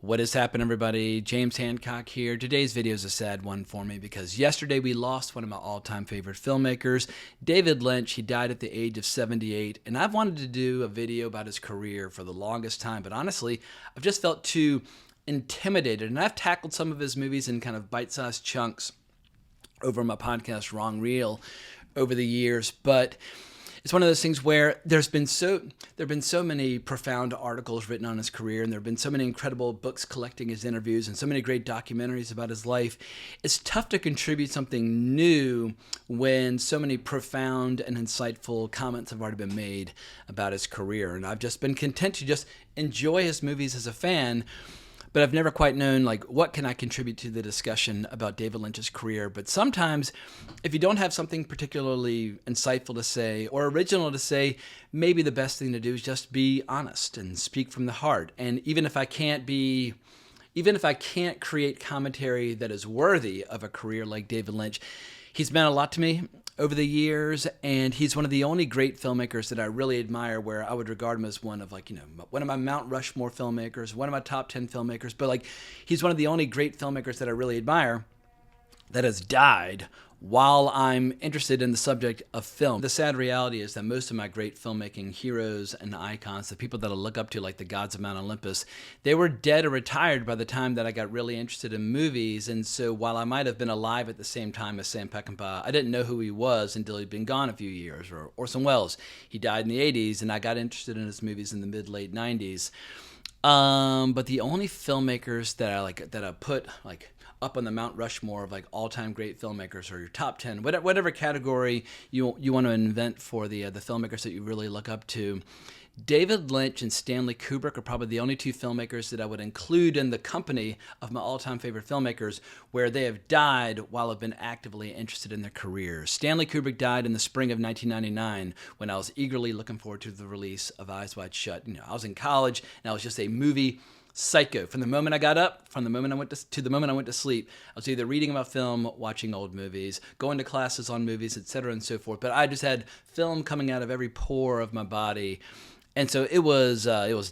What has happened, everybody? James Hancock here. Today's video is a sad one for me because yesterday we lost one of my all-time favorite filmmakers, David Lynch. He died at the age of 78, and I've wanted to do a video about his career for the longest time, but honestly, I've just felt too intimidated, and I've tackled some of his movies in kind of bite-sized chunks over my podcast, Wrong Reel, over the years, but it's one of those things where there have been so many profound articles written on his career, and there have been so many incredible books collecting his interviews and so many great documentaries about his life. It's tough to contribute something new when so many profound and insightful comments have already been made about his career. And I've just been content to just enjoy his movies as a fan, but I've never quite known, like, what can I contribute to the discussion about David Lynch's career. But sometimes, if you don't have something particularly insightful to say or original to say, maybe the best thing to do is just be honest and speak from the heart. And even if I can't create commentary that is worthy of a career like David Lynch, he's meant a lot to me over the years, and he's one of the only great filmmakers that I really admire, where I would regard him as one of one of my Mount Rushmore filmmakers, one of my top 10 filmmakers, but he's one of the only great filmmakers that I really admire that has died while I'm interested in the subject of film. The sad reality is that most of my great filmmaking heroes and icons, the people that I look up to like the gods of Mount Olympus, they were dead or retired by the time that I got really interested in movies. And so while I might have been alive at the same time as Sam Peckinpah, I didn't know who he was until he'd been gone a few years. Or Orson Welles, he died in the 80s, and I got interested in his movies in the mid-late 90s. But the only filmmakers that I put up on the Mount Rushmore of all-time great filmmakers, or your top 10, whatever category you want to invent for the filmmakers that you really look up to, David Lynch and Stanley Kubrick are probably the only two filmmakers that I would include in the company of my all-time favorite filmmakers where they have died while I've been actively interested in their careers. Stanley Kubrick died in the spring of 1999 when I was eagerly looking forward to the release of Eyes Wide Shut. I was in college, and I was just a movie psycho. From the moment I got up, from the moment I went to the moment I went to sleep, I was either reading about film, watching old movies, going to classes on movies, etc., and so forth. But I just had film coming out of every pore of my body. And so it was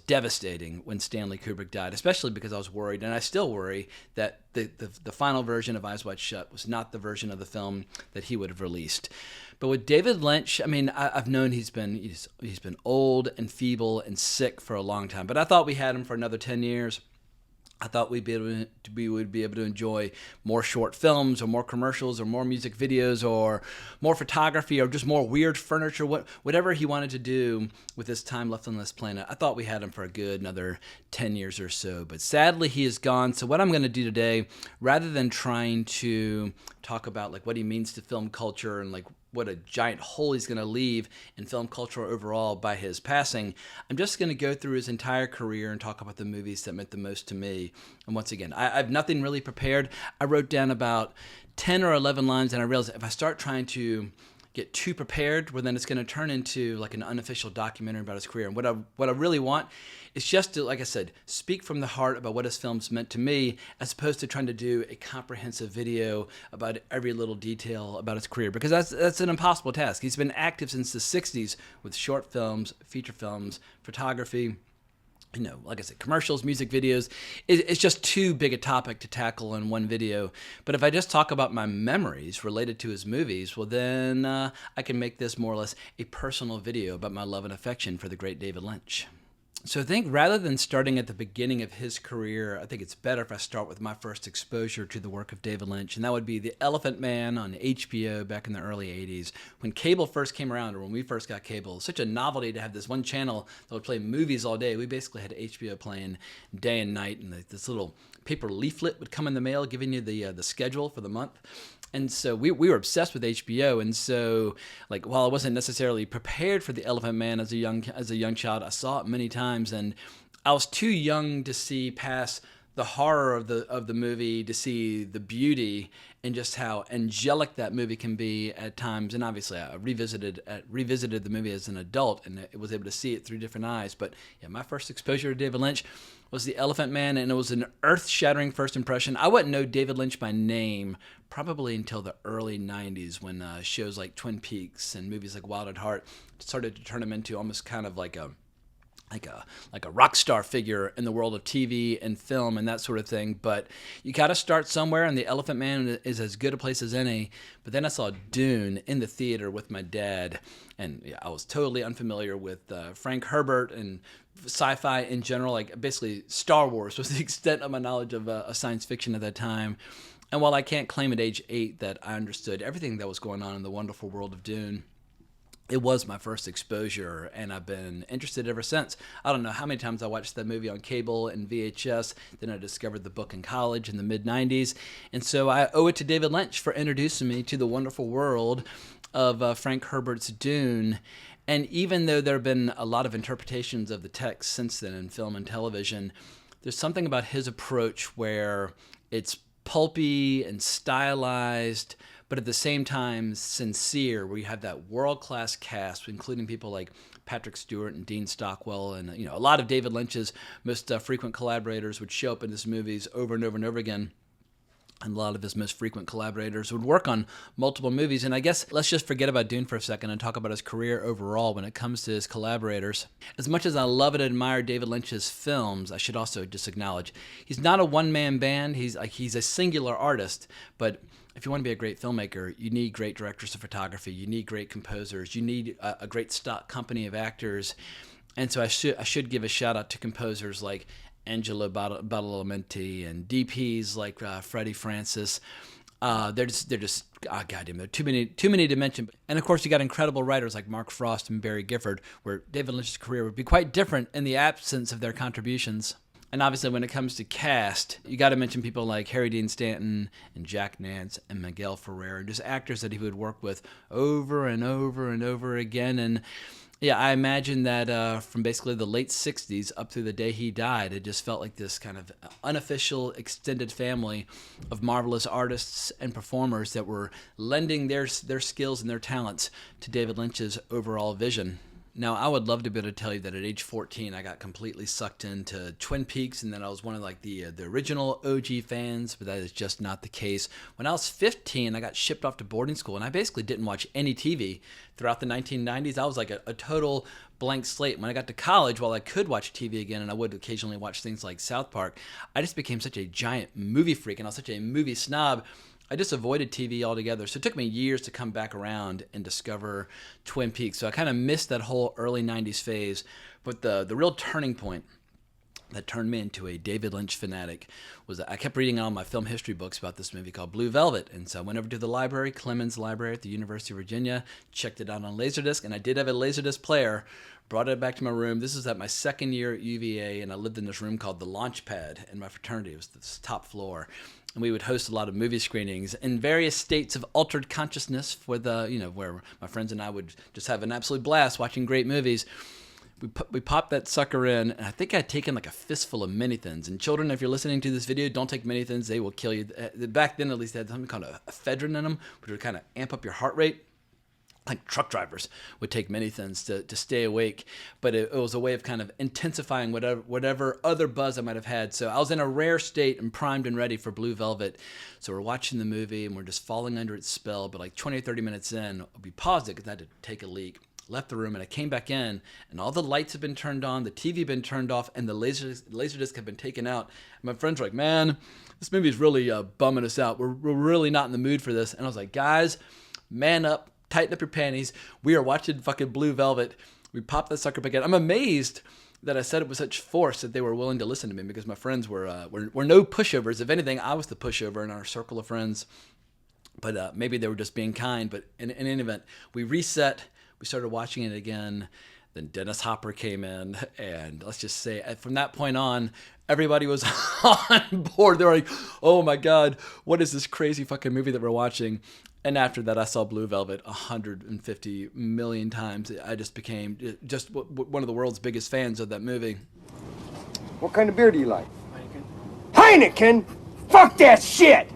devastating when Stanley Kubrick died, especially because I was worried, and I still worry, that the final version of Eyes Wide Shut was not the version of the film that he would have released. But with David Lynch, I mean, I've known he's been old and feeble and sick for a long time, but I thought we had him for another 10 years. I thought we would be able to enjoy more short films or more commercials or more music videos or more photography or just more weird furniture, whatever he wanted to do with his time left on this planet. I thought we had him for a good another 10 years or so, but sadly he is gone. So what I'm going to do today, rather than trying to talk about what he means to film culture and what a giant hole he's going to leave in film culture overall by his passing, I'm just going to go through his entire career and talk about the movies that meant the most to me. And once again, I have nothing really prepared. I wrote down about 10 or 11 lines, and I realized if I start trying to get too prepared, well, then it's going to turn into an unofficial documentary about his career. And what I really want is just to, like I said, speak from the heart about what his films meant to me, as opposed to trying to do a comprehensive video about every little detail about his career, because that's an impossible task. He's been active since the 60s with short films, feature films, photography, like I said, commercials, music videos. It's just too big a topic to tackle in one video. But if I just talk about my memories related to his movies, well, then I can make this more or less a personal video about my love and affection for the great David Lynch. So I think rather than starting at the beginning of his career, I think it's better if I start with my first exposure to the work of David Lynch, and that would be The Elephant Man on HBO back in the early 80s. When cable first came around, or when we first got cable, it was such a novelty to have this one channel that would play movies all day. We basically had HBO playing day and night, and this little paper leaflet would come in the mail giving you the schedule for the month. And so we were obsessed with HBO, and so while I wasn't necessarily prepared for The Elephant Man as a young child, I saw it many times, and I was too young to see past the horror of the movie to see the beauty and just how angelic that movie can be at times. And obviously, I revisited the movie as an adult and was able to see it through different eyes. But yeah, my first exposure to David Lynch was The Elephant Man, and it was an earth-shattering first impression. I wouldn't know David Lynch by name probably until the early 90s, when shows like Twin Peaks and movies like Wild at Heart started to turn him into almost kind of like a like a rock star figure in the world of TV and film and that sort of thing. But you got to start somewhere, and The Elephant Man is as good a place as any. But then I saw Dune in the theater with my dad, and yeah, I was totally unfamiliar with Frank Herbert and sci-fi in general. Like basically Star Wars was the extent of my knowledge of science fiction at that time. And while I can't claim at age 8 that I understood everything that was going on in the wonderful world of Dune, it was my first exposure, and I've been interested ever since. I don't know how many times I watched that movie on cable and VHS. Then I discovered the book in college in the mid-90s. And so I owe it to David Lynch for introducing me to the wonderful world of Frank Herbert's Dune. And even though there have been a lot of interpretations of the text since then in film and television, there's something about his approach where it's pulpy and stylized, but at the same time sincere, where you have that world-class cast, including people like Patrick Stewart and Dean Stockwell, and a lot of David Lynch's most frequent collaborators would show up in his movies over and over and over again. And a lot of his most frequent collaborators would work on multiple movies. And I guess let's just forget about Dune for a second and talk about his career overall when it comes to his collaborators. As much as I love and admire David Lynch's films, I should also just acknowledge he's not a one-man band. He's a singular artist. But if you want to be a great filmmaker, you need great directors of photography. You need great composers. You need a great stock company of actors. And so I should give a shout out to composers like Angelo Badalamenti and DPs like Freddie Francis. They're just goddamn, they're too many to mention. And of course, you got incredible writers like Mark Frost and Barry Gifford, where David Lynch's career would be quite different in the absence of their contributions. And obviously, when it comes to cast, you got to mention people like Harry Dean Stanton and Jack Nance and Miguel Ferrer, and just actors that he would work with over and over and over again. And yeah, I imagine that from basically the late 60s up through the day he died, it just felt like this kind of unofficial extended family of marvelous artists and performers that were lending their skills and their talents to David Lynch's overall vision. Now, I would love to be able to tell you that at age 14, I got completely sucked into Twin Peaks and that I was one of like the original OG fans, but that is just not the case. When I was 15, I got shipped off to boarding school, and I basically didn't watch any TV throughout the 1990s. I was like a total blank slate. When I got to college, while I could watch TV again, and I would occasionally watch things like South Park, I just became such a giant movie freak, and I was such a movie snob, I just avoided TV altogether. So it took me years to come back around and discover Twin Peaks. So I kind of missed that whole early 90s phase. But the real turning point that turned me into a David Lynch fanatic was that I kept reading all my film history books about this movie called Blue Velvet. And so I went over to the library, Clemens Library at the University of Virginia, checked it out on Laserdisc, and I did have a Laserdisc player, brought it back to my room. This was at my second year at UVA, and I lived in this room called the Launchpad in my fraternity. It was this top floor. And we would host a lot of movie screenings in various states of altered consciousness for where my friends and I would just have an absolute blast watching great movies. We popped that sucker in, and I think I'd taken like a fistful of mini-thins. And children, if you're listening to this video, don't take mini-thins. They will kill you. Back then, at least, they had something called ephedrine in them, which would kind of amp up your heart rate. Like truck drivers would take many-thins to stay awake, but it was a way of kind of intensifying whatever other buzz I might have had. So I was in a rare state and primed and ready for Blue Velvet. So we're watching the movie and we're just falling under its spell. But like 20 or 30 minutes in, we paused it because I had to take a leak. Left the room, and I came back in, and all the lights had been turned on, the TV had been turned off, and the laserdisc had been taken out. And my friends were like, "Man, this movie is really bumming us out. We're really not in the mood for this." And I was like, "Guys, man up. Tighten up your panties. We are watching fucking Blue Velvet." We popped that sucker back in. I'm amazed that I said it with such force that they were willing to listen to me, because my friends were no pushovers. If anything, I was the pushover in our circle of friends. But maybe they were just being kind. But in any event, we reset. We started watching it again. Then Dennis Hopper came in, and let's just say from that point on, everybody was on board. They were like, "Oh my God, what is this crazy fucking movie that we're watching?" And after that, I saw Blue Velvet 150 million times. I just became just one of the world's biggest fans of that movie. What kind of beer do you like? Heineken. Heineken? Fuck that shit!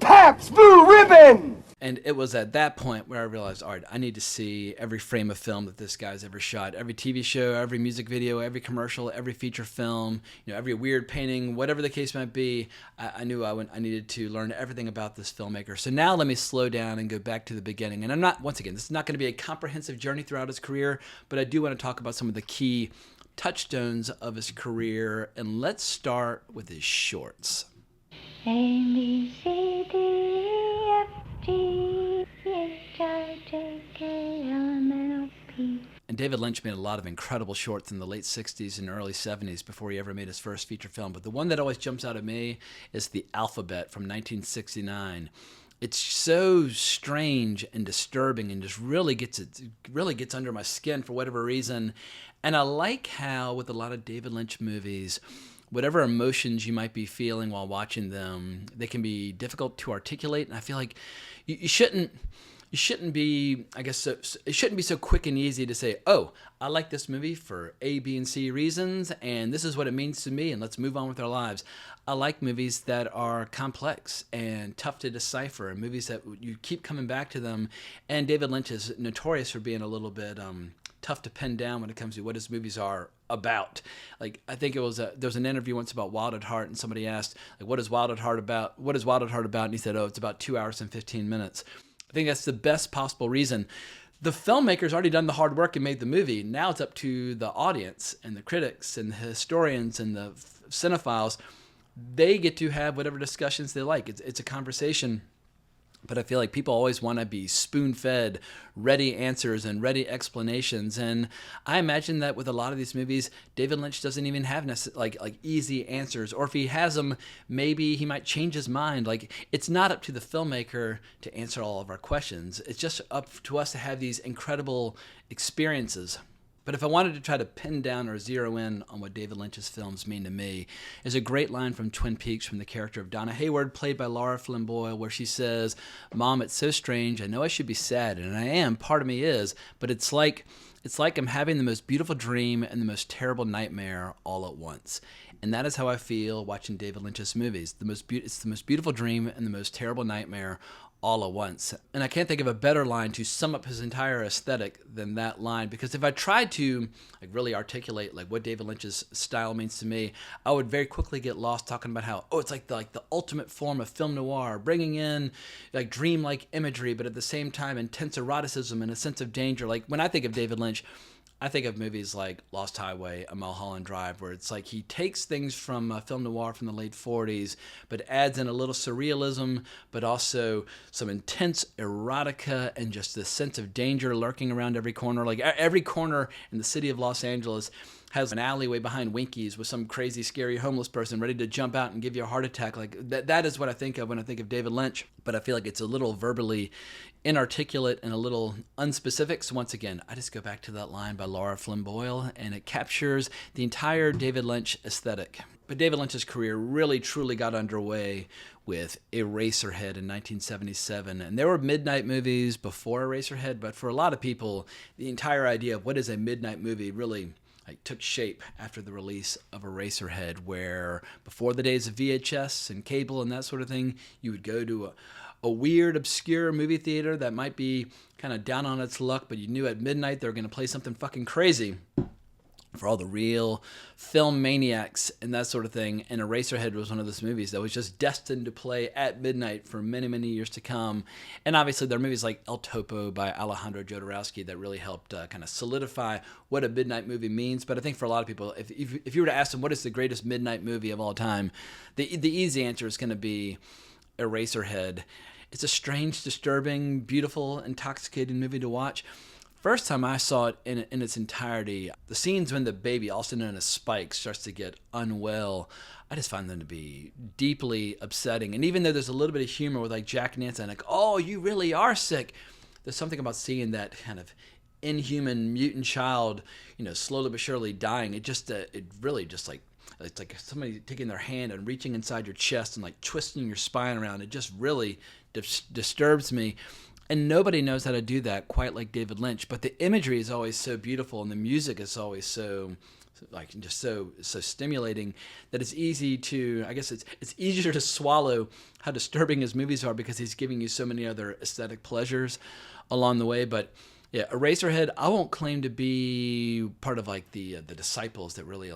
Pabst Blue Ribbon! And it was at that point where I realized, all right, I need to see every frame of film that this guy's ever shot. Every TV show, every music video, every commercial, every feature film, every weird painting, whatever the case might be. I knew I needed to learn everything about this filmmaker. So now let me slow down and go back to the beginning. And once again, this is not going to be a comprehensive journey throughout his career, but I do want to talk about some of the key touchstones of his career, and let's start with his shorts. A, B, C, D, E, F, G, H, I, J, K, L, M, N, O, P. And David Lynch made a lot of incredible shorts in the late 60s and early 70s before he ever made his first feature film. But the one that always jumps out at me is The Alphabet from 1969. It's so strange and disturbing and just really gets under my skin for whatever reason. And I like how with a lot of David Lynch movies, whatever emotions you might be feeling while watching them, they can be difficult to articulate. And I feel like you shouldn't be, I guess, it shouldn't be so quick and easy to say, oh, I like this movie for A, B, and C reasons, and this is what it means to me, and let's move on with our lives. I like movies that are complex and tough to decipher, and movies that you keep coming back to them. And David Lynch is notorious for being a little bit tough to pin down when it comes to what his movies are about. Like, I think there was an interview once about Wild at Heart, and somebody asked, like, what is Wild at Heart about? What is Wild at Heart about? And he said, oh, it's about 2 hours and 15 minutes. I think that's the best possible reason. The filmmakers already done the hard work and made the movie. Now it's up to the audience and the critics and the historians and the cinephiles. They get to have whatever discussions they like. It's a conversation. But I feel like people always want to be spoon-fed ready answers and ready explanations. And I imagine that with a lot of these movies, David Lynch doesn't even have like easy answers. Or if he has them, maybe he might change his mind. Like, it's not up to the filmmaker to answer all of our questions. It's just up to us to have these incredible experiences. But if I wanted to try to pin down or zero in on what David Lynch's films mean to me, is a great line from Twin Peaks from the character of Donna Hayward, played by Laura Flynn Boyle, where she says, "Mom, it's so strange. I know I should be sad, and I am. Part of me is. But it's like I'm having the most beautiful dream and the most terrible nightmare all at once." And that is how I feel watching David Lynch's movies. It's the most beautiful dream and the most terrible nightmare all at once. And I can't think of a better line to sum up his entire aesthetic than that line, because if I tried to really articulate what David Lynch's style means to me, I would very quickly get lost talking about how it's like the ultimate form of film noir, bringing in dreamlike imagery, but at the same time intense eroticism and a sense of danger. Like, when I think of David Lynch, I think of movies like Lost Highway and Mulholland Drive, where it's like he takes things from film noir from the late 40s, but adds in a little surrealism, but also some intense erotica and just this sense of danger lurking around every corner. Like, every corner in the city of Los Angeles has an alleyway behind Winkies with some crazy, scary homeless person ready to jump out and give you a heart attack. Like, that is what I think of when I think of David Lynch. But I feel like it's a little verbally inarticulate and a little unspecific. So once again, I just go back to that line by Laura Flynn Boyle, and it captures the entire David Lynch aesthetic. But David Lynch's career really, truly got underway with Eraserhead in 1977. And there were midnight movies before Eraserhead, but for a lot of people, the entire idea of what is a midnight movie really took shape after the release of Eraserhead, where before the days of VHS and cable and that sort of thing, you would go to a weird, obscure movie theater that might be kind of down on its luck, but you knew at midnight they were going to play something fucking crazy for all the real film maniacs and that sort of thing. And Eraserhead was one of those movies that was just destined to play at midnight for many, many years to come. And obviously there are movies like El Topo by Alejandro Jodorowsky that really helped kind of solidify what a midnight movie means. But I think for a lot of people, if you were to ask them what is the greatest midnight movie of all time, the easy answer is going to be Eraserhead. It's a strange, disturbing, beautiful, intoxicating movie to watch. First time I saw it in its entirety, the scenes when the baby, also known as Spike, starts to get unwell, I just find them to be deeply upsetting. And even though there's a little bit of humor with Jack Nansen, oh, you really are sick, there's something about seeing that kind of inhuman mutant child, slowly but surely dying. It really just it's like somebody taking their hand and reaching inside your chest and twisting your spine around. It just really disturbs me. And nobody knows how to do that quite like David Lynch. But the imagery is always so beautiful, and the music is always so stimulating that it's easy to, I guess it's easier to swallow how disturbing his movies are, because he's giving you so many other aesthetic pleasures along the way. But yeah, Eraserhead, I won't claim to be part of the disciples that really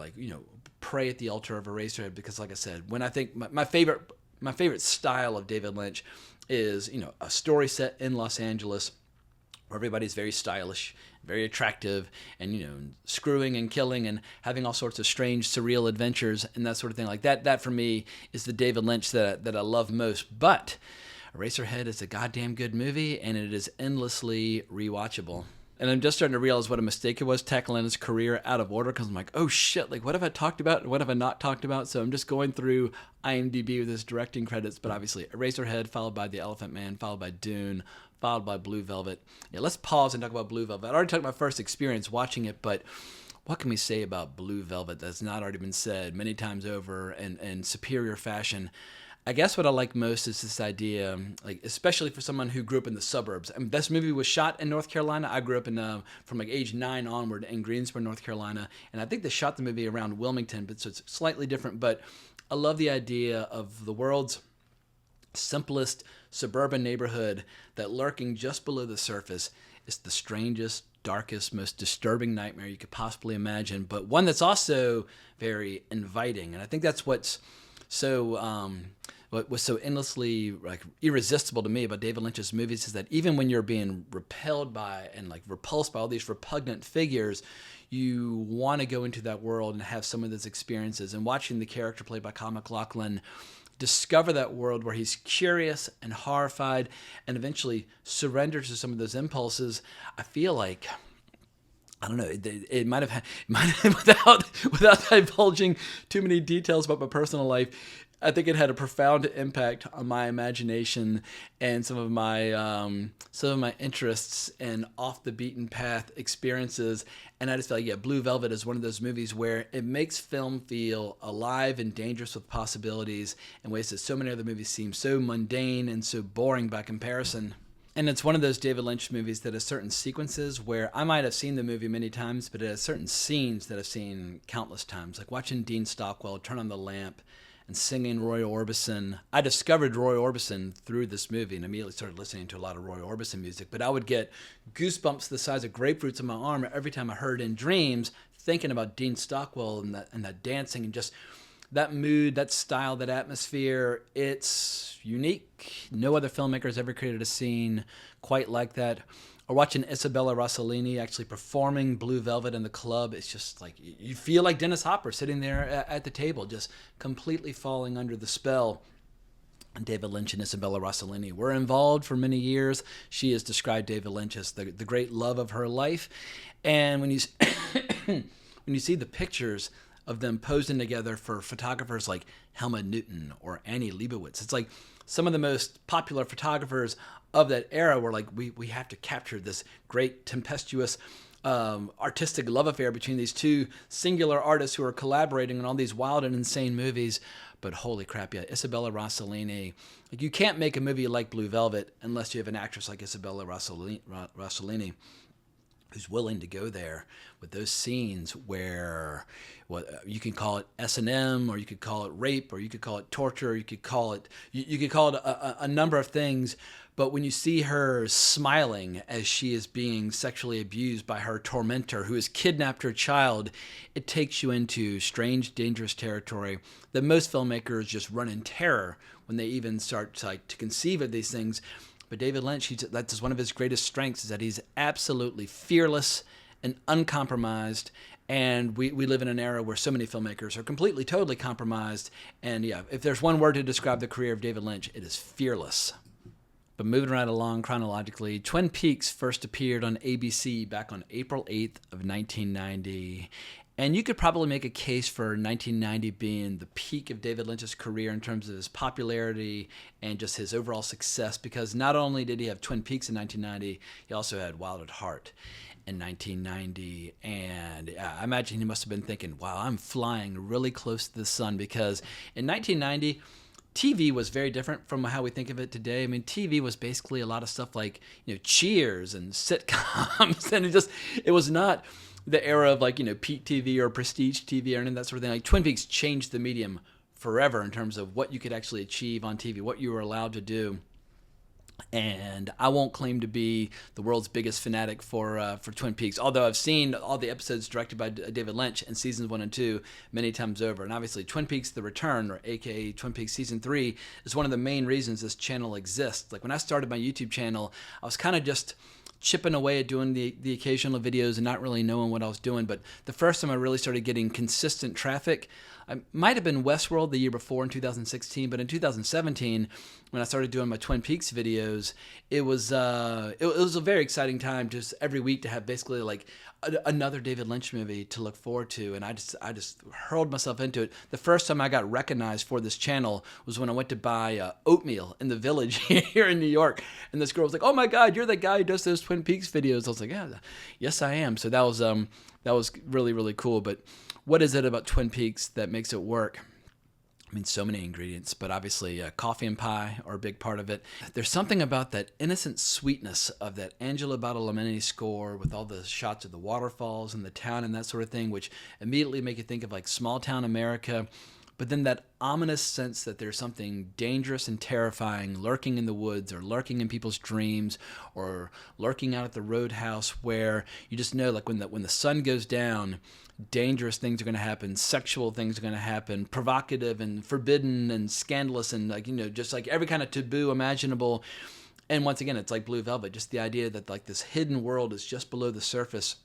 pray at the altar of Eraserhead, because like I said, when I think my favorite style of David Lynch is a story set in Los Angeles, where everybody's very stylish, very attractive, and screwing and killing and having all sorts of strange, surreal adventures and that sort of thing. Like that for me is the David Lynch that I love most. But Eraserhead is a goddamn good movie, and it is endlessly rewatchable. And I'm just starting to realize what a mistake it was tackling his career out of order, because I'm like, oh shit, like what have I talked about and what have I not talked about? So I'm just going through IMDb with his directing credits, but obviously Eraserhead, followed by The Elephant Man, followed by Dune, followed by Blue Velvet. Yeah, let's pause and talk about Blue Velvet. I already talked about my first experience watching it, but what can we say about Blue Velvet that's not already been said many times over in superior fashion? I guess what I like most is this idea, like especially for someone who grew up in the suburbs. I mean, this movie was shot in North Carolina. I grew up from like age 9 onward in Greensboro, North Carolina, and I think they shot the movie around Wilmington, but so it's slightly different. But I love the idea of the world's simplest suburban neighborhood that lurking just below the surface is the strangest, darkest, most disturbing nightmare you could possibly imagine, but one that's also very inviting. And I think that's what's so what was so endlessly like irresistible to me about David Lynch's movies is that even when you're being repelled by and like repulsed by all these repugnant figures, you want to go into that world and have some of those experiences. And watching the character played by Kyle MacLachlan discover that world where he's curious and horrified and eventually surrenders to some of those impulses, I feel like, I don't know, it might have without divulging too many details about my personal life, I think it had a profound impact on my imagination and some of my interests and off the beaten path experiences. And I just feel like, yeah, Blue Velvet is one of those movies where it makes film feel alive and dangerous with possibilities in ways that so many other movies seem so mundane and so boring by comparison. And it's one of those David Lynch movies that has certain sequences where I might have seen the movie many times, but it has certain scenes that I've seen countless times. Like watching Dean Stockwell turn on the lamp and singing Roy Orbison. I discovered Roy Orbison through this movie and immediately started listening to a lot of Roy Orbison music. But I would get goosebumps the size of grapefruits on my arm every time I heard In Dreams, thinking about Dean Stockwell and that dancing and just that mood, that style, that atmosphere. It's unique. No other filmmakers ever created a scene quite like that. Or watching Isabella Rossellini actually performing Blue Velvet in the club. It's just like, you feel like Dennis Hopper sitting there at the table, just completely falling under the spell. And David Lynch and Isabella Rossellini were involved for many years. She has described David Lynch as the great love of her life. And when you when you see the pictures of them posing together for photographers like Helma Newton or Annie Leibovitz, it's like some of the most popular photographers of that era were like, we have to capture this great tempestuous artistic love affair between these two singular artists who are collaborating on all these wild and insane movies. But holy crap, yeah, Isabella Rossellini. Like, you can't make a movie like Blue Velvet unless you have an actress like Isabella Rossellini who's willing to go there with those scenes where you can call it S&M, or you could call it rape, or you could call it torture, or you could call it a number of things. But when you see her smiling as she is being sexually abused by her tormentor who has kidnapped her child, it takes you into strange, dangerous territory that most filmmakers just run in terror when they even start to conceive of these things. But David Lynch, that's one of his greatest strengths, is that he's absolutely fearless and uncompromised. And we live in an era where so many filmmakers are completely, totally compromised. And yeah, if there's one word to describe the career of David Lynch, it is fearless. But moving right along chronologically, Twin Peaks first appeared on ABC back on April 8th of 1990. And you could probably make a case for 1990 being the peak of David Lynch's career in terms of his popularity and just his overall success, because not only did he have Twin Peaks in 1990, he also had Wild at Heart in 1990. And I imagine he must have been thinking, wow, I'm flying really close to the sun, because in 1990, TV was very different from how we think of it today. I mean, TV was basically a lot of stuff like, Cheers and sitcoms, and it was not the era of peak TV or prestige TV or any of that sort of thing. Like, Twin Peaks changed the medium forever in terms of what you could actually achieve on TV, what you were allowed to do. And I won't claim to be the world's biggest fanatic for Twin Peaks, although I've seen all the episodes directed by David Lynch in seasons 1 and 2 many times over. And obviously, Twin Peaks: The Return, or aka Twin Peaks Season 3, is one of the main reasons this channel exists. Like, when I started my YouTube channel, I was kind of just chipping away at doing the occasional videos and not really knowing what I was doing. But the first time I really started getting consistent traffic, I might have been Westworld the year before in 2016, but in 2017, when I started doing my Twin Peaks videos, it was a very exciting time, just every week to have basically like another David Lynch movie to look forward to, and I just hurled myself into it. The first time I got recognized for this channel was when I went to buy oatmeal in the Village here in New York, and this girl was like, "Oh my God, you're the guy who does those Twin Peaks videos." I was like, "Yeah, yes I am." So that was really, really cool. But what is it about Twin Peaks that makes it work? I mean, so many ingredients, but obviously coffee and pie are a big part of it. There's something about that innocent sweetness of that Angelo Badalamenti score with all the shots of the waterfalls and the town and that sort of thing, which immediately make you think of like small town America. But then that ominous sense that there's something dangerous and terrifying lurking in the woods or lurking in people's dreams or lurking out at the roadhouse, where you just know, like when the sun goes down, dangerous things are going to happen, sexual things are going to happen, provocative and forbidden and scandalous and just like every kind of taboo imaginable. And once again, it's like Blue Velvet, just the idea that like this hidden world is just below the surface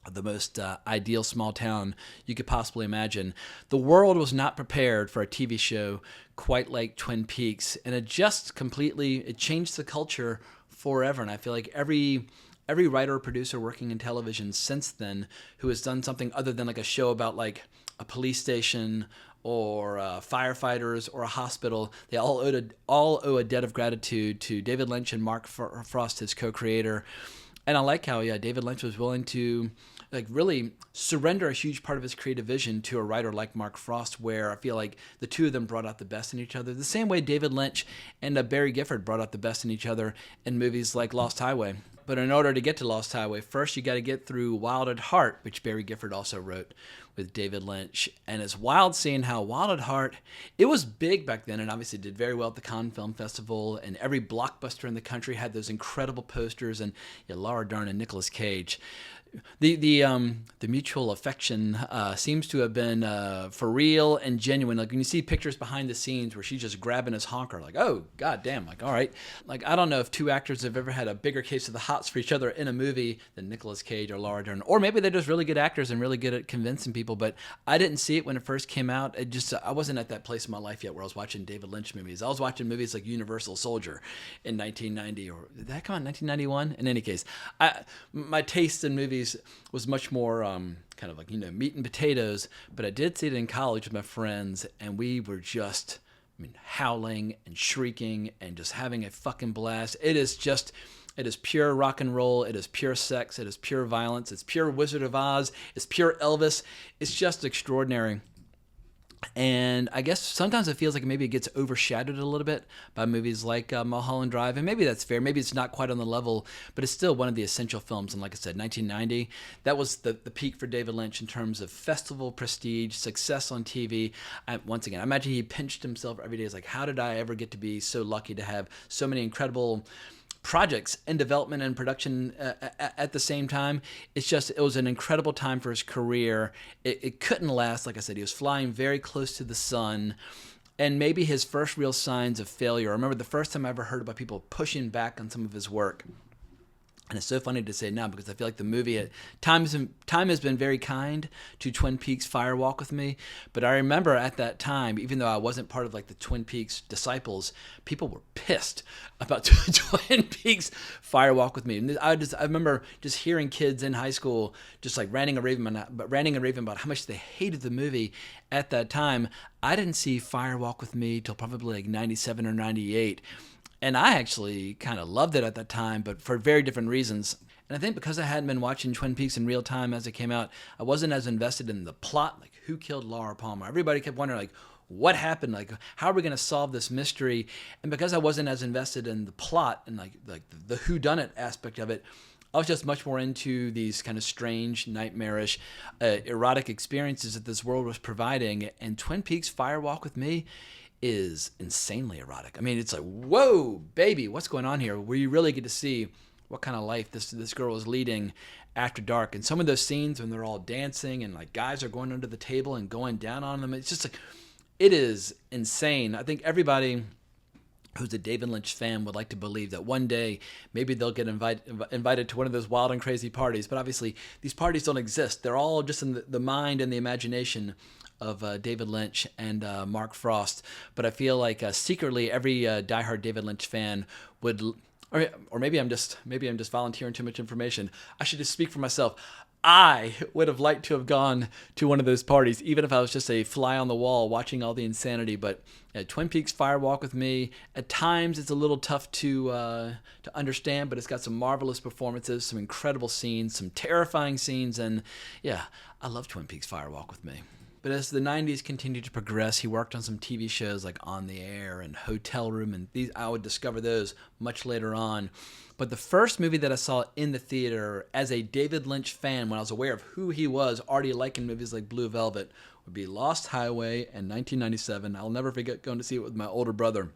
of the most ideal small town you could possibly imagine. The world was not prepared for a TV show quite like Twin Peaks, and it just it changed the culture forever. And I feel like every writer or producer working in television since then who has done something other than like a show about like a police station or firefighters or a hospital, they all owe a debt of gratitude to David Lynch and Mark Frost, his co-creator. And I like how David Lynch was willing to like really surrender a huge part of his creative vision to a writer like Mark Frost, where I feel like the two of them brought out the best in each other, the same way David Lynch and Barry Gifford brought out the best in each other in movies like Lost Highway. But in order to get to Lost Highway, first you got to get through Wild at Heart, which Barry Gifford also wrote with David Lynch. And it's wild seeing how Wild at Heart, it was big back then and obviously did very well at the Cannes Film Festival, and every blockbuster in the country had those incredible posters, and Laura Dern and Nicolas Cage. The mutual affection seems to have been for real and genuine. Like when you see pictures behind the scenes where she's just grabbing his honker, like, oh god damn, like all right. Like I don't know if two actors have ever had a bigger case of the hots for each other in a movie than Nicolas Cage or Laura Dern, or maybe they're just really good actors and really good at convincing people. But I didn't see it when it first came out. I wasn't at that place in my life yet where I was watching David Lynch movies. I was watching movies like Universal Soldier in 1990, or did that come out in 1991? In any case, my taste in movies was much more kind of like meat and potatoes, but I did see it in college with my friends, and we were just howling and shrieking and just having a fucking blast. It is pure rock and roll, it is pure sex, it is pure violence, it's pure Wizard of Oz, it's pure Elvis. It's just extraordinary. And I guess sometimes it feels like maybe it gets overshadowed a little bit by movies like Mulholland Drive, and maybe that's fair. Maybe it's not quite on the level, but it's still one of the essential films. And like I said, 1990, that was the peak for David Lynch in terms of festival prestige, success on TV. Once again, I imagine he pinched himself every day. It's like, how did I ever get to be so lucky to have so many incredible projects in development and production at the same time? It was an incredible time for his career. It couldn't last. Like I said, he was flying very close to the sun, and maybe his first real signs of failure. I remember the first time I ever heard about people pushing back on some of his work. And it's so funny to say now because I feel like the movie time has been very kind to Twin Peaks Fire Walk with Me. But I remember at that time, even though I wasn't part of like the Twin Peaks disciples, people were pissed about Twin Peaks Fire Walk with Me. And I remember just hearing kids in high school just like ranting and raving about how much they hated the movie at that time. I didn't see Fire Walk with Me till probably like 97 or 98. And I actually kind of loved it at that time, but for very different reasons. And I think because I hadn't been watching Twin Peaks in real time as it came out, I wasn't as invested in the plot, like who killed Laura Palmer. Everybody kept wondering, like, what happened? Like, how are we going to solve this mystery? And because I wasn't as invested in the plot and like the whodunit aspect of it, I was just much more into these kind of strange, nightmarish, erotic experiences that this world was providing. And Twin Peaks Fire Walk with Me is insanely erotic. I mean, it's like, whoa, baby, what's going on here? Where you really get to see what kind of life this girl is leading after dark. And some of those scenes when they're all dancing and like guys are going under the table and going down on them, it's just like, it is insane. I think everybody who's a David Lynch fan would like to believe that one day maybe they'll get invited to one of those wild and crazy parties. But obviously, these parties don't exist. They're all just in the mind and the imagination of David Lynch and Mark Frost. But I feel like secretly every diehard David Lynch fan would, or maybe I'm just volunteering too much information. I should just speak for myself. I would have liked to have gone to one of those parties, even if I was just a fly on the wall watching all the insanity. But Twin Peaks Fire Walk with Me, at times it's a little tough to understand, but it's got some marvelous performances, some incredible scenes, some terrifying scenes, and yeah, I love Twin Peaks Fire Walk with Me. But as the 90s continued to progress, he worked on some TV shows like On the Air and Hotel Room, and I would discover those much later on. But the first movie that I saw in the theater as a David Lynch fan, when I was aware of who he was, already liking movies like Blue Velvet, would be Lost Highway in 1997. I'll never forget going to see it with my older brother,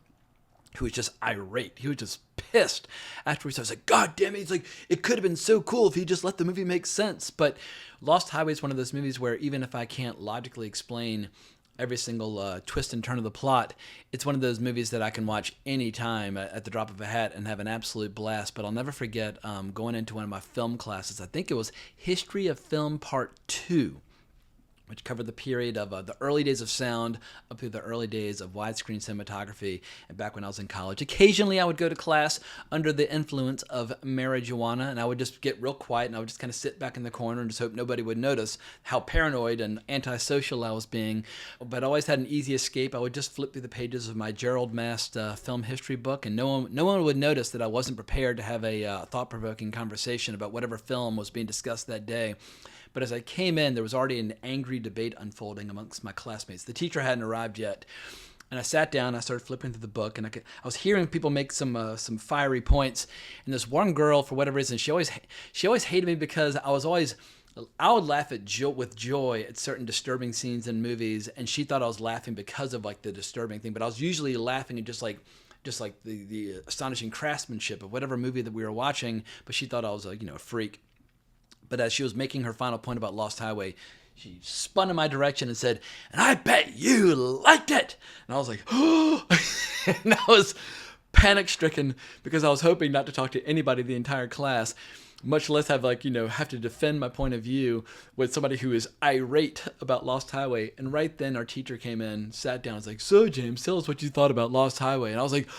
who was just irate. He was just pissed afterwards. I was like, God damn it. He's like, it could have been so cool if he just let the movie make sense. But Lost Highway is one of those movies where even if I can't logically explain every single twist and turn of the plot, it's one of those movies that I can watch anytime at the drop of a hat and have an absolute blast. But I'll never forget going into one of my film classes. I think it was History of Film Part 2. Which covered the period of the early days of sound up through the early days of widescreen cinematography. And back when I was in college, occasionally I would go to class under the influence of marijuana, and I would just get real quiet, and I would just kind of sit back in the corner and just hope nobody would notice how paranoid and antisocial I was being. But I always had an easy escape. I would just flip through the pages of my Gerald Mast film history book, and no one would notice that I wasn't prepared to have a thought-provoking conversation about whatever film was being discussed that day. But as I came in, there was already an angry debate unfolding amongst my classmates. The teacher hadn't arrived yet. And I sat down, I started flipping through the book, and I was hearing people make some fiery points. And this one girl, for whatever reason, she always hated me because I would laugh with joy at certain disturbing scenes in movies, and she thought I was laughing because of like the disturbing thing. But I was usually laughing at just like the astonishing craftsmanship of whatever movie that we were watching. But she thought I was a freak. But as she was making her final point about Lost Highway, she spun in my direction and said, "And I bet you liked it." And I was like, oh, and I was panic-stricken because I was hoping not to talk to anybody the entire class, much less have to defend my point of view with somebody who is irate about Lost Highway. And right then our teacher came in, sat down, and was like, "So James, tell us what you thought about Lost Highway." And I was like,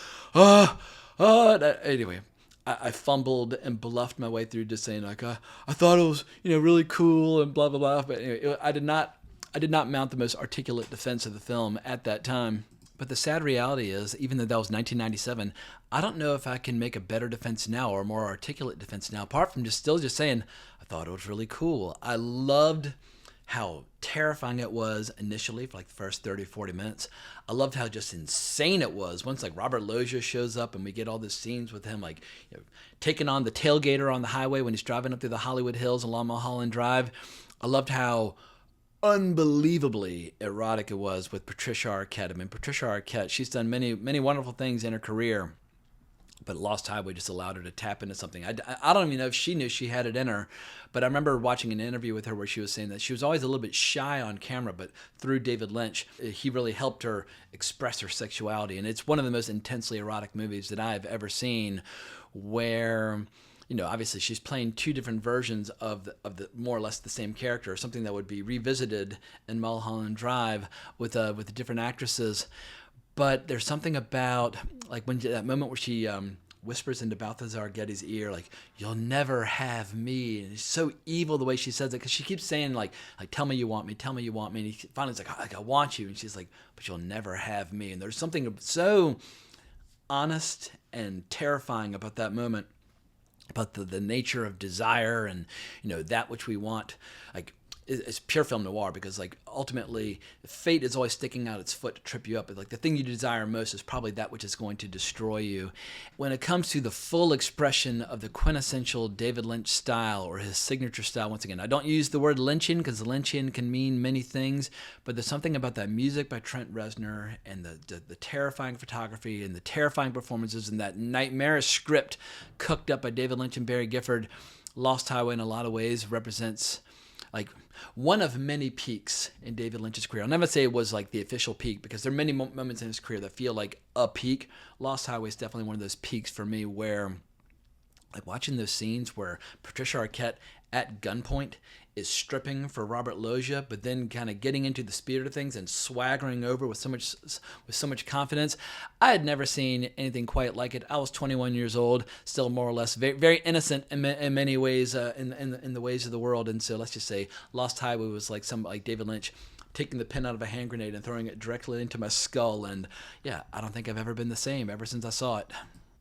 anyway. I fumbled and bluffed my way through just saying I thought it was really cool and blah blah blah. But anyway, I did not mount the most articulate defense of the film at that time. But the sad reality is, even though that was 1997, I don't know if I can make a better defense now or a more articulate defense now. Apart from just saying I thought it was really cool. I loved how terrifying it was initially for like the first 30, 40 minutes. I loved how just insane it was once like Robert Loggia shows up and we get all these scenes with him taking on the tailgater on the highway when he's driving up through the Hollywood Hills along Mulholland Drive. I loved how unbelievably erotic it was with Patricia Arquette. I mean, Patricia Arquette, she's done many, many wonderful things in her career, but Lost Highway just allowed her to tap into something. I don't even know if she knew she had it in her, but I remember watching an interview with her where she was saying that she was always a little bit shy on camera, but through David Lynch, he really helped her express her sexuality. And it's one of the most intensely erotic movies that I've ever seen, where obviously she's playing two different versions of the more or less the same character, something that would be revisited in Mulholland Drive with different actresses. But there's something about when that moment where she whispers into Balthazar Getty's ear, "You'll never have me," and it's so evil the way she says it, because she keeps saying "Tell me you want me, tell me you want me," and he finally's like, "I want you," and she's like, "But you'll never have me." And there's something so honest and terrifying about that moment, about the nature of desire and that which we want. It's pure film noir, because ultimately fate is always sticking out its foot to trip you up. The thing you desire most is probably that which is going to destroy you. When it comes to the full expression of the quintessential David Lynch style, or his signature style, once again, I don't use the word Lynchian because Lynchian can mean many things, but there's something about that music by Trent Reznor and the terrifying photography and the terrifying performances and that nightmarish script cooked up by David Lynch and Barry Gifford. Lost Highway in a lot of ways represents like one of many peaks in David Lynch's career. I'll never say it was like the official peak because there are many moments in his career that feel like a peak. Lost Highway is definitely one of those peaks for me where, like, watching those scenes where Patricia Arquette at gunpoint is stripping for Robert Loggia, but then kind of getting into the spirit of things and swaggering over with so much confidence. I had never seen anything quite like it. I was 21 years old, still more or less very, very innocent in many ways, in the ways of the world. And so let's just say Lost Highway was like David Lynch taking the pin out of a hand grenade and throwing it directly into my skull. And yeah, I don't think I've ever been the same ever since I saw it.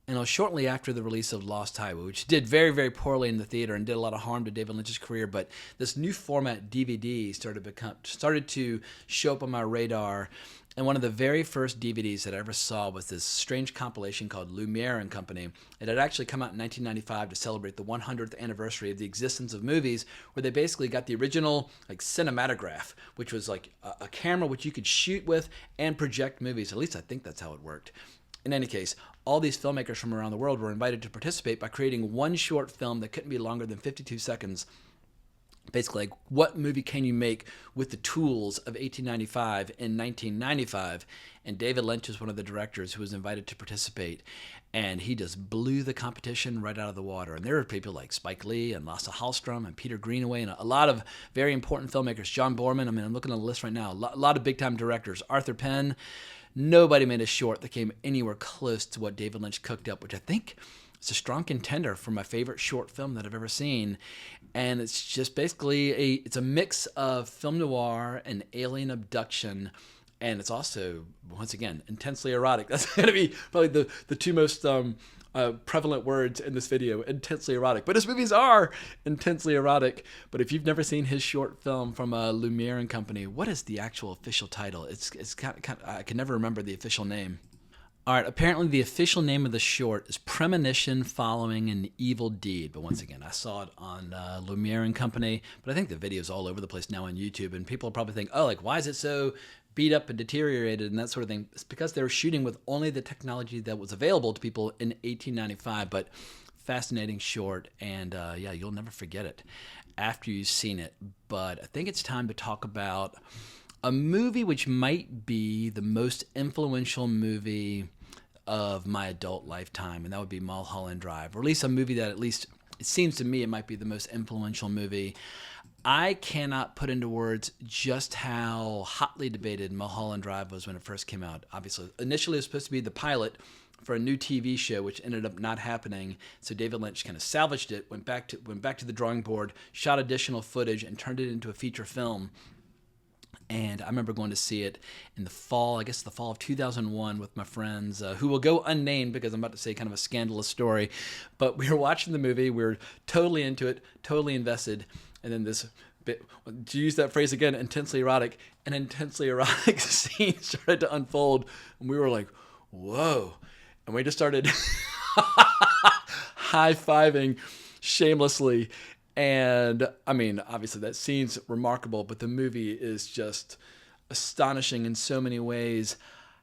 And it was shortly after the release of Lost Highway, which did very, very poorly in the theater and did a lot of harm to David Lynch's career. But this new format DVD started to show up on my radar. And one of the very first DVDs that I ever saw was this strange compilation called Lumiere and Company. It had actually come out in 1995 to celebrate the 100th anniversary of the existence of movies, where they basically got the original like cinematograph, which was like a camera which you could shoot with and project movies. At least I think that's how it worked. In any case, all these filmmakers from around the world were invited to participate by creating one short film that couldn't be longer than 52 seconds. Basically, like, what movie can you make with the tools of 1895 in 1995? And David Lynch was one of the directors who was invited to participate. And he just blew the competition right out of the water. And there were people like Spike Lee and Lasse Hallström and Peter Greenaway and a lot of very important filmmakers. John Borman, I'm looking at the list right now. A lot of big-time directors. Arthur Penn. Nobody made a short that came anywhere close to what David Lynch cooked up, which I think is a strong contender for my favorite short film that I've ever seen. And it's just basically it's a mix of film noir and alien abduction. And it's also, once again, intensely erotic. That's going to be probably the two most prevalent words in this video, intensely erotic. But his movies are intensely erotic. But if you've never seen his short film from Lumiere and Company, what is the actual official title? It's kind of, I can never remember the official name. All right, apparently the official name of the short is Premonition Following an Evil Deed. But once again, I saw it on Lumiere and Company. But I think the video's all over the place now on YouTube. And people probably think, oh, like, why is it so beat up and deteriorated and that sort of thing? It's because they were shooting with only the technology that was available to people in 1895. But fascinating short, and yeah, you'll never forget it after you've seen it. But I think it's time to talk about a movie which might be the most influential movie of my adult lifetime, and that would be Mulholland Drive, or at least a movie that, at least it seems to me, it might be the most influential movie. I cannot put into words just how hotly debated Mulholland Drive was when it first came out. Obviously, initially it was supposed to be the pilot for a new TV show, which ended up not happening. So David Lynch kind of salvaged it, went back to the drawing board, shot additional footage, and turned it into a feature film. And I remember going to see it in the fall of 2001 with my friends, who will go unnamed because I'm about to say kind of a scandalous story. But we were watching the movie. We were totally into it, totally invested. And then this bit, to use that phrase again, intensely erotic, an intensely erotic scene started to unfold. And we were like, whoa. And we just started high-fiving shamelessly. And I mean, obviously that scene's remarkable, but the movie is just astonishing in so many ways.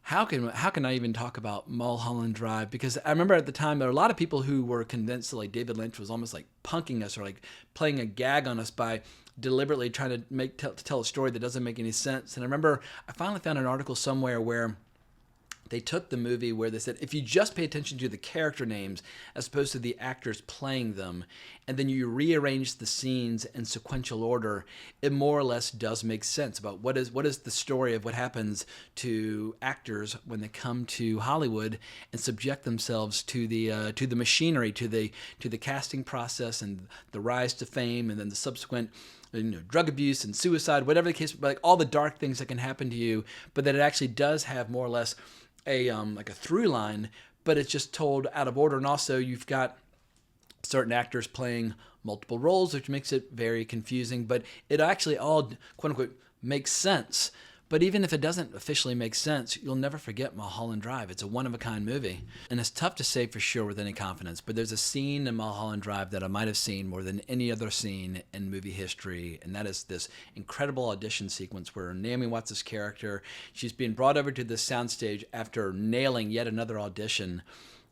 How can I even talk about Mulholland Drive? Because I remember at the time there were a lot of people who were convinced that like David Lynch was almost like punking us or like playing a gag on us by deliberately trying to tell a story that doesn't make any sense. And I remember I finally found an article somewhere where they took the movie where they said, if you just pay attention to the character names as opposed to the actors playing them, and then you rearrange the scenes in sequential order, it more or less does make sense about what is the story of what happens to actors when they come to Hollywood and subject themselves to the machinery, to the casting process and the rise to fame, and then the subsequent drug abuse and suicide, whatever the case, like all the dark things that can happen to you, but that it actually does have more or less a like a through line, but it's just told out of order. And also you've got certain actors playing multiple roles, which makes it very confusing, but it actually all, quote unquote, makes sense. But even if it doesn't officially make sense, you'll never forget Mulholland Drive. It's a one-of-a-kind movie. And it's tough to say for sure with any confidence, but there's a scene in Mulholland Drive that I might have seen more than any other scene in movie history, and that is this incredible audition sequence where Naomi Watts' character, she's being brought over to the soundstage after nailing yet another audition,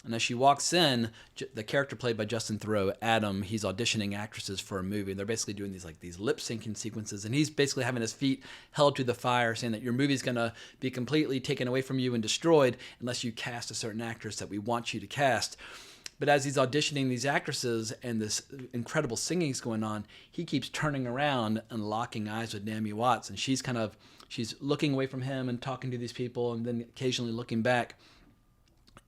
And as she walks in, the character played by Justin Theroux, Adam, he's auditioning actresses for a movie. And they're basically doing these lip syncing sequences. And he's basically having his feet held to the fire, saying that your movie's going to be completely taken away from you and destroyed unless you cast a certain actress that we want you to cast. But as he's auditioning these actresses and this incredible singing's going on, he keeps turning around and locking eyes with Naomi Watts. And she's looking away from him and talking to these people and then occasionally looking back.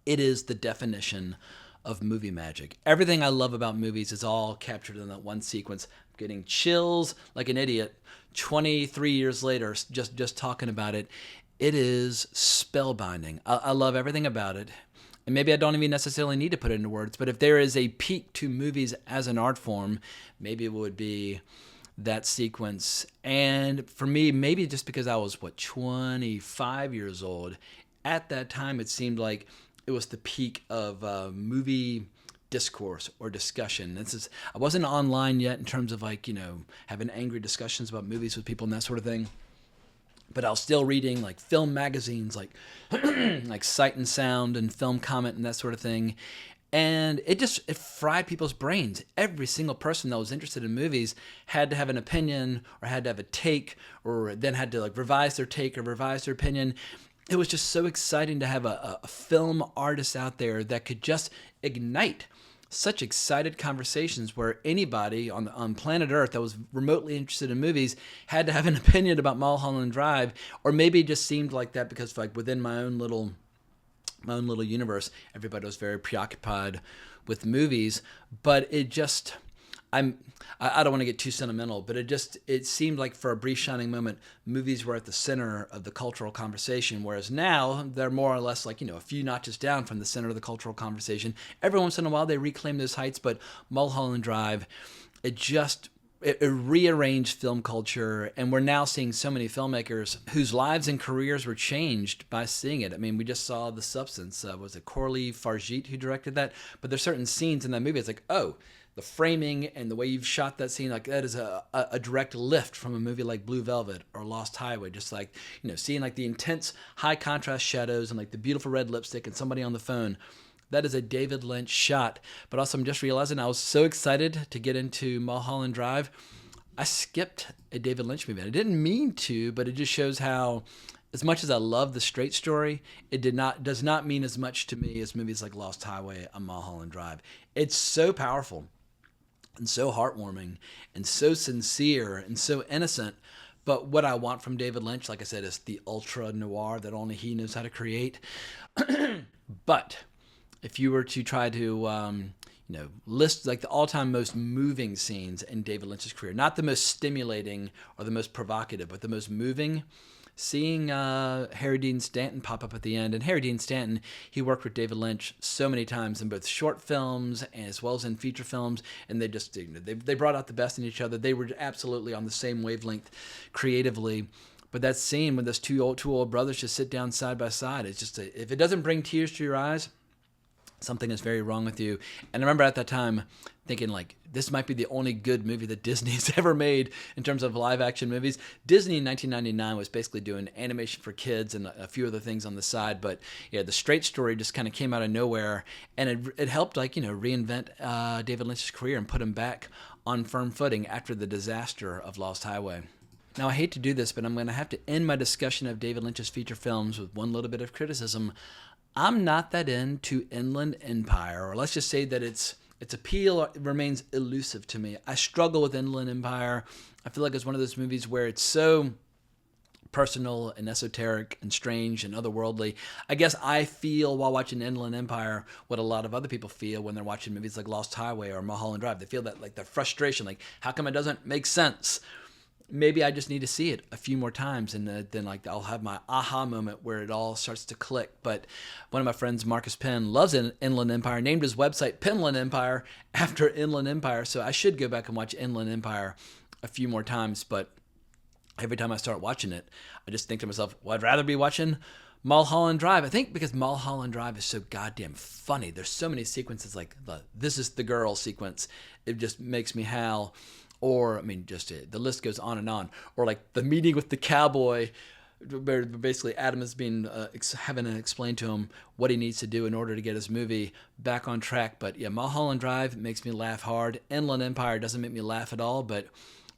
It is the definition of movie magic. Everything I love about movies is all captured in that one sequence. I'm getting chills like an idiot 23 years later just talking about it. It is spellbinding. I love everything about it. And maybe I don't even necessarily need to put it into words, but if there is a peak to movies as an art form, maybe it would be that sequence. And for me, maybe just because I was, 25 years old, at that time it seemed like it was the peak of movie discourse or discussion. I wasn't online yet in terms of having angry discussions about movies with people and that sort of thing. But I was still reading film magazines like Sight and Sound and Film Comment and that sort of thing. And it fried people's brains. Every single person that was interested in movies had to have an opinion or had to have a take or then had to revise their take or revise their opinion. It was just so exciting to have a film artist out there that could just ignite such excited conversations where anybody on planet Earth that was remotely interested in movies had to have an opinion about Mulholland Drive, or maybe it just seemed like that because within my own little universe, everybody was very preoccupied with movies. But it just, I don't want to get too sentimental, but it seemed like for a brief shining moment, movies were at the center of the cultural conversation, whereas now they're more or less a few notches down from the center of the cultural conversation. Every once in a while they reclaim those heights, but Mulholland Drive, it rearranged film culture, and we're now seeing so many filmmakers whose lives and careers were changed by seeing it. I mean, we just saw The Substance. Was it Corley Farjit who directed that? But there's certain scenes in that movie, it's the framing and the way you've shot that scene, that is a direct lift from a movie like Blue Velvet or Lost Highway. Just seeing the intense high contrast shadows and the beautiful red lipstick and somebody on the phone. That is a David Lynch shot. But also I'm just realizing I was so excited to get into Mulholland Drive. I skipped a David Lynch movie. I didn't mean to, but it just shows how, as much as I love the straight story, it does not mean as much to me as movies like Lost Highway and Mulholland Drive. It's so powerful and so heartwarming and so sincere and so innocent. But what I want from David Lynch, like I said, is the ultra noir that only he knows how to create. But if you were to try to list the all-time most moving scenes in David Lynch's career, not the most stimulating or the most provocative, but the most moving, seeing Harry Dean Stanton pop up at the end. And Harry Dean Stanton, he worked with David Lynch so many times in both short films as well as in feature films, and they just they brought out the best in each other. They were absolutely on the same wavelength creatively. But that scene when those two old brothers just sit down side by side, it's just if it doesn't bring tears to your eyes, something is very wrong with you. And I remember at that time thinking this might be the only good movie that Disney's ever made in terms of live action movies. Disney in 1999 was basically doing animation for kids and a few other things on the side. But yeah, the straight story just kind of came out of nowhere, and it helped reinvent David Lynch's career and put him back on firm footing after the disaster of Lost Highway. Now, I hate to do this, but I'm going to have to end my discussion of David Lynch's feature films with one little bit of criticism. I'm not that into Inland Empire, or let's just say that its appeal remains elusive to me. I struggle with Inland Empire. I feel like it's one of those movies where it's so personal and esoteric and strange and otherworldly. I guess I feel while watching Inland Empire what a lot of other people feel when they're watching movies like Lost Highway or Mulholland Drive. They feel that the frustration, how come it doesn't make sense? Maybe I just need to see it a few more times, and then I'll have my aha moment where it all starts to click. But one of my friends, Marcus Penn, loves Inland Empire, named his website Penland Empire after Inland Empire. So I should go back and watch Inland Empire a few more times. But every time I start watching it, I just think to myself, well, I'd rather be watching Mulholland Drive. I think because Mulholland Drive is so goddamn funny. There's so many sequences like the "This is the girl" sequence. It just makes me howl. Or, the list goes on and on. Or the meeting with the cowboy where basically Adam is being having to explain to him what he needs to do in order to get his movie back on track. But yeah, Mulholland Drive makes me laugh hard. Inland Empire doesn't make me laugh at all, but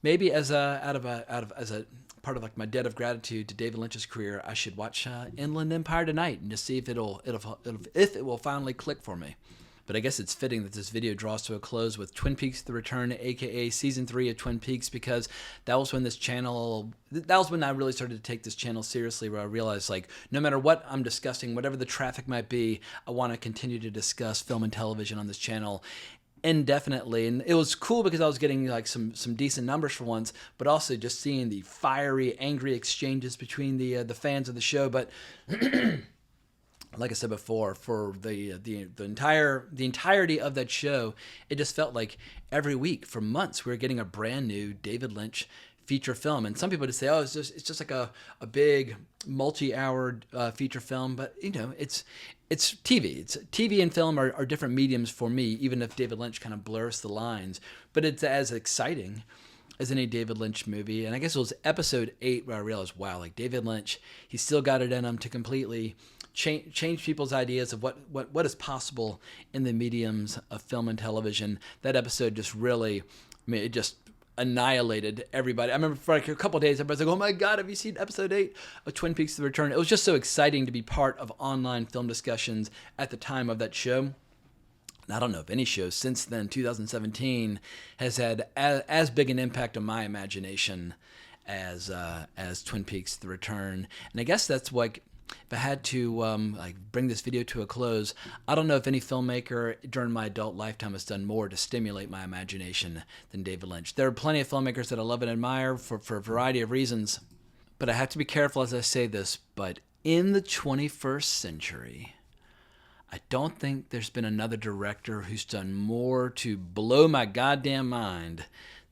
maybe as a part of like my debt of gratitude to David Lynch's career, I should watch Inland Empire tonight and just see if it will finally click for me. But I guess it's fitting that this video draws to a close with Twin Peaks: The Return, aka Season 3 of Twin Peaks, because that was when I really started to take this channel seriously, where I realized, like, no matter what I'm discussing, whatever the traffic might be, I want to continue to discuss film and television on this channel indefinitely. And it was cool because I was getting like some decent numbers for once, but also just seeing the fiery, angry exchanges between the fans of the show. But like I said before, for the entirety of that show, it just felt like every week for months we were getting a brand new David Lynch feature film. And some people just say, oh, it's just like a big multi-hour feature film, but you know, it's TV. It's TV and film are different mediums for me, even if David Lynch kind of blurs the lines. But it's as exciting as any David Lynch movie. And I guess it was episode 8 where I realized, wow, like David Lynch, he's still got it in him to completely change people's ideas of what is possible in the mediums of film and television. That episode just really, I mean, it just annihilated everybody. I remember for like a couple of days, everybody's like, oh my God, have you seen episode 8 of Twin Peaks: The Return? It was just so exciting to be part of online film discussions at the time of that show. And I don't know if any show since then, 2017, has had as big an impact on my imagination as Twin Peaks: The Return. And I guess that's like, if I had to like bring this video to a close, I don't know if any filmmaker during my adult lifetime has done more to stimulate my imagination than David Lynch. There are plenty of filmmakers that I love and admire for a variety of reasons, but I have to be careful as I say this, but in the 21st century, I don't think there's been another director who's done more to blow my goddamn mind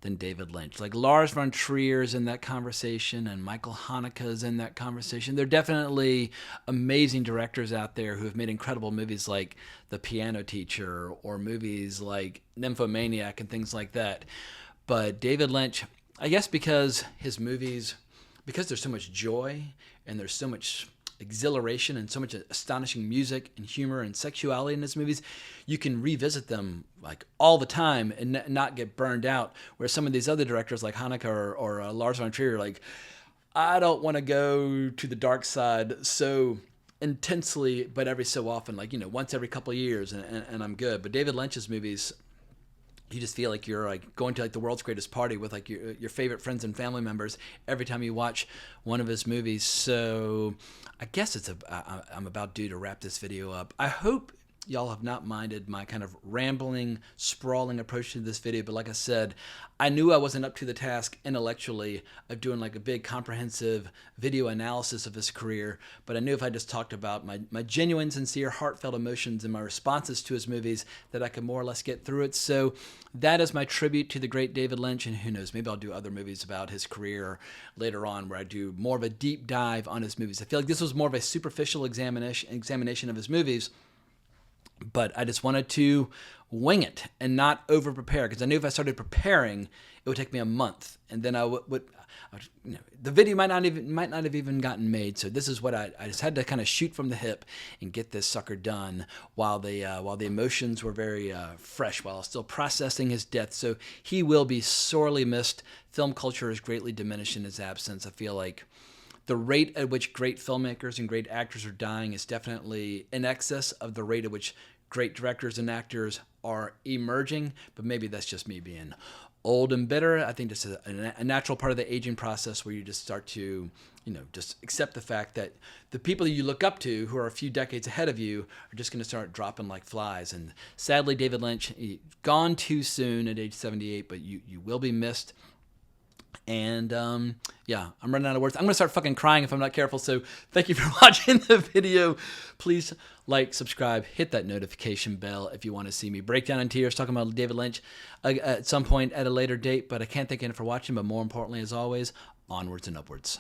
than David Lynch. Like Lars von Trier's in that conversation, and Michael Haneke's in that conversation. There are definitely amazing directors out there who have made incredible movies like The Piano Teacher or movies like Nymphomaniac and things like that. But David Lynch, I guess because his movies, because there's so much joy and there's so much exhilaration and so much astonishing music and humor and sexuality in his movies, you can revisit them like all the time and not get burned out. Where some of these other directors like Haneke or Lars von Trier, like, I don't want to go to the dark side so intensely, but every so often, like, you know, once every couple of years, and I'm good. But David Lynch's movies, you just feel like you're like going to like the world's greatest party with like your favorite friends and family members every time you watch one of his movies. So I guess I'm about due to wrap this video up. I hope y'all have not minded my kind of rambling, sprawling approach to this video, but like I said, I knew I wasn't up to the task intellectually of doing like a big comprehensive video analysis of his career, but I knew if I just talked about my genuine, sincere, heartfelt emotions and my responses to his movies, that I could more or less get through it. So that is my tribute to the great David Lynch, and who knows, maybe I'll do other movies about his career later on where I do more of a deep dive on his movies. I feel like this was more of a superficial examination of his movies, but I just wanted to wing it and not over prepare, because I knew if I started preparing, it would take me a month, and then I would you know, the video might not have even gotten made. So this is what I just had to kind of shoot from the hip and get this sucker done while the emotions were very fresh, while I was still processing his death. So he will be sorely missed. Film culture is greatly diminished in his absence. I feel like the rate at which great filmmakers and great actors are dying is definitely in excess of the rate at which great directors and actors are emerging, but maybe that's just me being old and bitter. I think this is a natural part of the aging process where you just start to, you know, just accept the fact that the people that you look up to who are a few decades ahead of you are just going to start dropping like flies. And sadly, David Lynch, gone too soon at age 78, but you will be missed. And yeah, I'm running out of words. I'm going to start fucking crying if I'm not careful. So thank you for watching the video. Please like, subscribe, hit that notification bell if you want to see me break down in tears talking about David Lynch at some point at a later date. But I can't thank you enough for watching. But more importantly, as always, onwards and upwards.